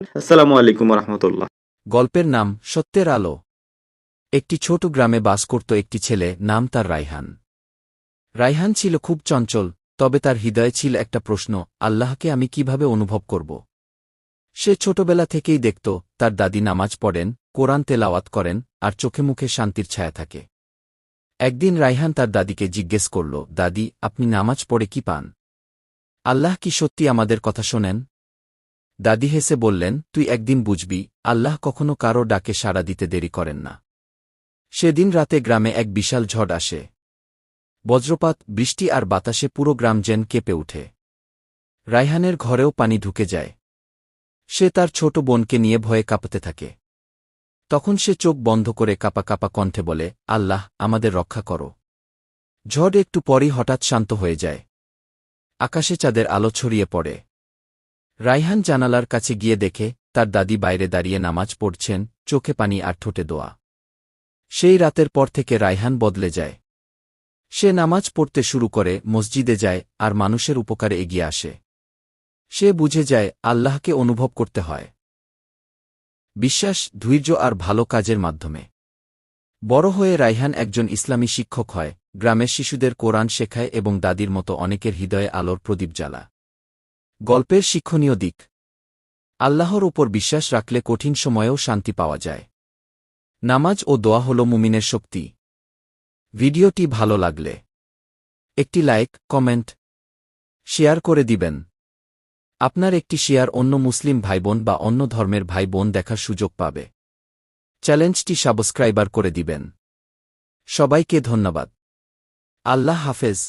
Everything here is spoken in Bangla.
আসসালামু আলাইকুম রহমতুল্লাহ। গল্পের নাম সত্যের আলো। একটি ছোট গ্রামে বাস করত একটি ছেলে, নাম তার রায়হান। রায়হান ছিল খুব চঞ্চল, তবে তার হৃদয়ে ছিল একটা প্রশ্ন, আল্লাহকে আমি কিভাবে অনুভব করব। সে ছোটবেলা থেকেই দেখত তার দাদি নামাজ পড়েন, কোরআন তেলাওয়াত করেন, আর চোখে মুখে শান্তির ছায়া থাকে। একদিন রায়হান তার দাদিকে জিজ্ঞেস করল, দাদি, আপনি নামাজ পড়ে কি পান? আল্লাহ কি সত্যি আমাদের কথা শোনেন? দাদি হেসে বললেন, তুই একদিন বুঝবি, আল্লাহ কখনো কারো ডাকে সাড়া দিতে দেরি করেন না। সেদিন রাতে গ্রামে এক বিশাল ঝড় আসে। বজ্রপাত, বৃষ্টি আর বাতাসে পুরো গ্রাম যেন কেঁপে ওঠে। রায়হানের ঘরেও পানি ঢুকে যায়। সে তার ছোট বোনকে নিয়ে ভয়ে কাঁপতে থাকে। তখন সে চোখ বন্ধ করে কাঁপা কাঁপা কণ্ঠে বলে, আল্লাহ, আমাদের রক্ষা করো। ঝড় একটু পরই হঠাৎ শান্ত হয়ে যায়। আকাশে চাঁদের আলো ছড়িয়ে পড়ে। রায়হান জানালার কাছে গিয়ে দেখে তার দাদি বাইরে দাঁড়িয়ে নামাজ পড়ছেন, চোখে পানি আর ঠোঁটে দোয়া। সেই রাতের পর থেকে রায়হান বদলে যায়। সে নামাজ পড়তে শুরু করে, মসজিদে যায়, আর মানুষের উপকারে এগিয়ে আসে। সে বুঝে যায় আল্লাহকে অনুভব করতে হয় বিশ্বাস, ধৈর্য আর ভালো কাজের মাধ্যমে। বড় হয়ে রায়হান একজন ইসলামী শিক্ষক হয়, গ্রামের শিশুদের কোরআন শেখায় এবং দাদির মতো অনেকের হৃদয়ে আলোর প্রদীপ জ্বালা। গল্পের শিক্ষণীয় দিক: আল্লাহর উপর বিশ্বাস রাখলে কঠিন সময়েও শান্তি পাওয়া যায়। নামাজ ও দোয়া হল মুমিনের শক্তি। ভিডিওটি ভালো লাগলে একটি লাইক, কমেন্ট, শেয়ার করে দিবেন। আপনার একটি শেয়ার অন্য মুসলিম ভাইবোন বা অন্য ধর্মের ভাই বোন দেখার সুযোগ পাবে। চ্যানেলটি সাবস্ক্রাইবার করে দিবেন। সবাইকে ধন্যবাদ। আল্লাহ হাফেজ।